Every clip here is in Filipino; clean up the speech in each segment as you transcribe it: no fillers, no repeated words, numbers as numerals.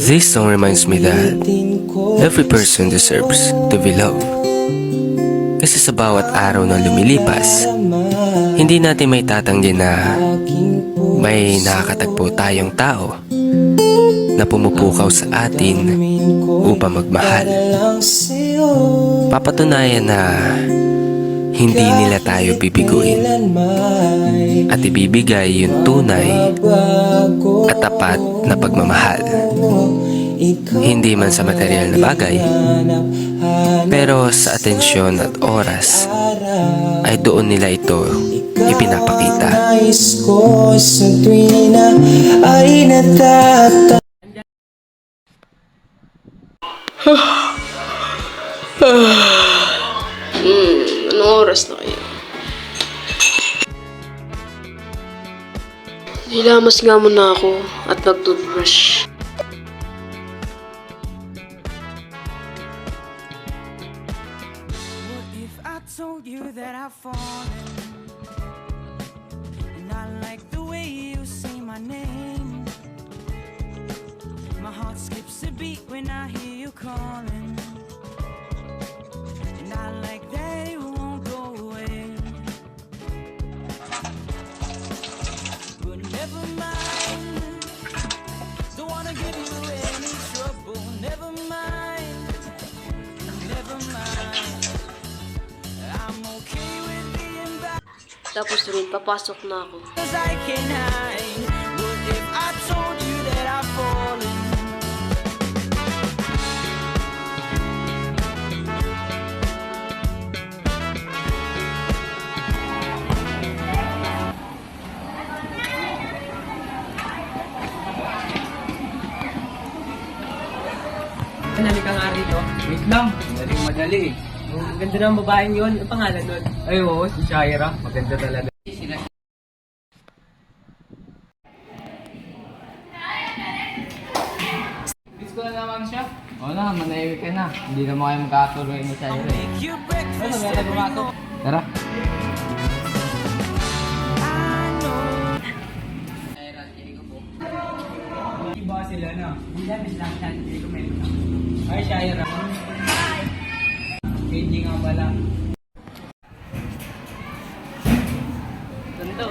This song reminds me that every person deserves to be loved. Kasi sa bawat araw na lumilipas, hindi natin may tatanggi na may nakakatagpo tayong tao na pumupukaw sa atin upang magmahal. Papatunayan na hindi nila tayo bibiguin at ibibigay yung tunay at tapat na pagmamahal. Hindi man sa material na bagay, pero sa atensyon at oras ay doon nila ito ipinapakita. Anong oras na kayo? Nilamas nga muna ako at nag-toothbrush. I told you that I've fallen, and I like the way you say my name. My heart skips a beat when I hear you calling, and I like that you won't go away. But never mind, don't wanna give you any trouble. Never mind, never mind. I'm okay with being back. Tapos rin, papasok na ako. 'Cause I can hide. What if I told you that I've fallen? Nalik ka nga rito. Wait lang, madali eh. Ang ganda ng babaeng yun. Ang pangalan nun? Ay oo, si Shaira. Maganda talaga. Miss ko na naman siya. Oo na, manahimik ka na. Hindi naman kayo magkatuloy ni Shaira eh. Make you breakfast Ano, may every pumasok. morning. Tara. I know. Shaira, hindi ko po. Iba sila na. Hindi lang, Miss lang siya. Hindi ko meron na. Ay, Shaira. Hi! Hindi nga pala. Ganto.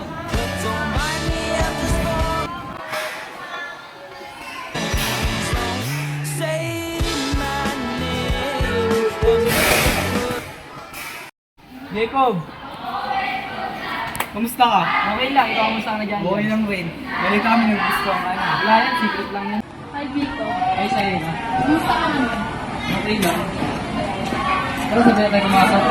Don't mind me at the storm. Say my name. Jacob! Kamusta ka? Okay lang, ikaw kamusta ka na dyan? Okay lang rin. Balik kami nag-gusto ka na. Wala yan, secret lang yan. Hi, Vito. Ay, sa'yo na. Kumusta ka naman? Okay lang. Pero sabi na tayo pumasok.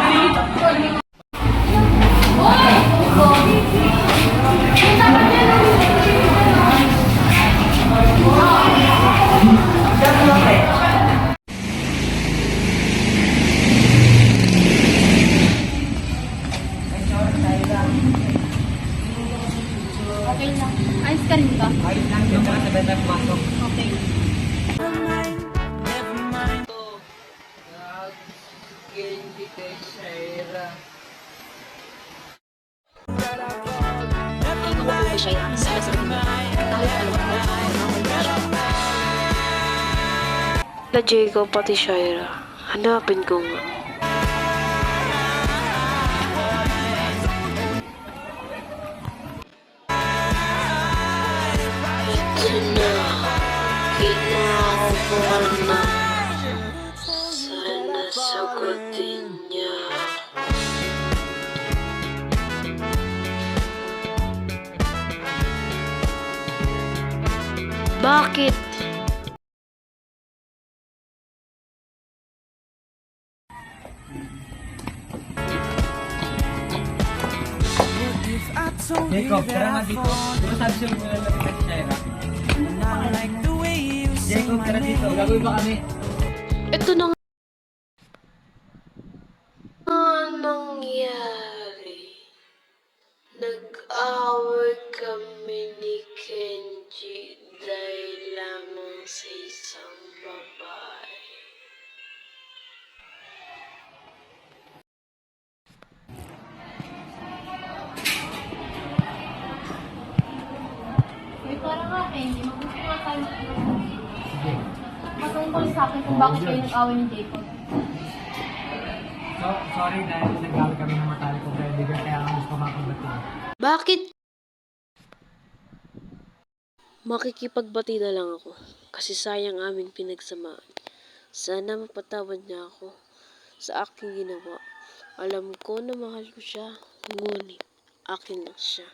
Okay lang. Ayos ka rin ba? Ayos lang, yung mga sabi na tayo pumasok. Okay. Never mind, never mind. Hindi kay Shaira. Hindi ko mabuti siya yan. Sa sabi mo, kahit alam ko, na Jacob pati Shaira. Hanapin ko nga. Ito na. Kinakuha na. Sana sagutin niya. Bakit? If I told you Jacob, that tara nga I've dito. fallen, Di ba sabi sa'yo muna lang kita si Shaira? and I like the way you say Jacob, my tara dito. name. Gagawin ba kami? Ito na nga. Nangyari? Nag-away kami ni Kenji dahil lamang sa isang babae. Uy, parang nga, Kenny. Magusto nga tayo. Sige. tungkol sa akin kung bakit kayo nag-away ni Jacob. So, sorry dahil nag-away kami ng matalik ko kaibigan kaya ang gusto mapagbati. Bakit? Makikipagbati na lang ako kasi sayang aming pinagsamaan. Sana mapatawad niya ako sa aking ginawa. Alam ko na mahal ko siya, ngunit akin lang siya.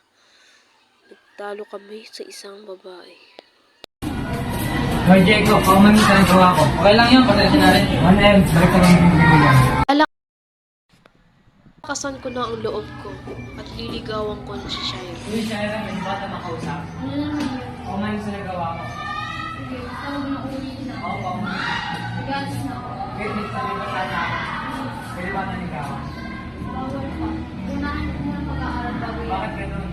Nagtalo kami sa isang babae. Hoy Jacob, kauman sa nagawa ko. Okay lang yun, patay na rin. 1M, balik ka lang yung bibigyan. Kasan ko na ang loob ko at liligawan ko na si Shire. Uy, Shaira, may bata makausap. Ano naman yun? Kauman sa nagawa ko. Sige, tawag na uwi na ako. Oo, kauman. Gatas na ako. Pwede pa rin ba sana ako? Pwede ba naligawan? Bawal pa. Unahan ko muna pag-aaral bago yan. Bakit ganun?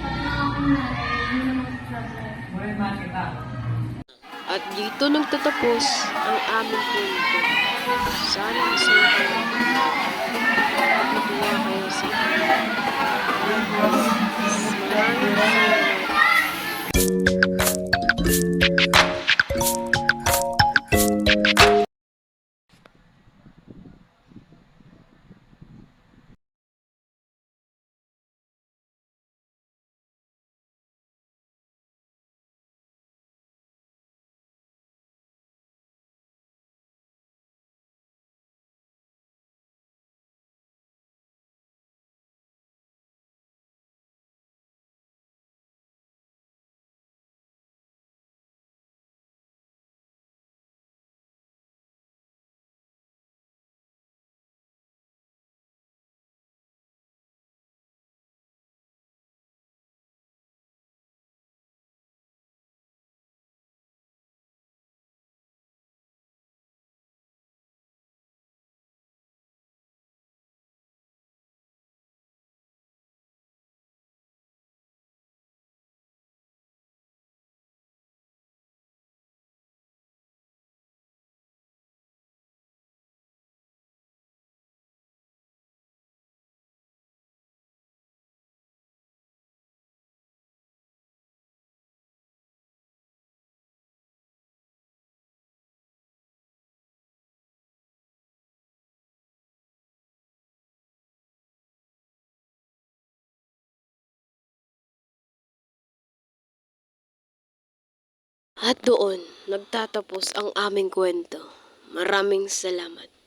Pati na akong nanay, hindi naman problem. Mulit man kita. At dito nagtatapos ang aming kwento. Sana masaya kayo. At natuwa kayo sa akin. Maraming salamat. At doon, nagtatapos ang aming kwento. Maraming salamat.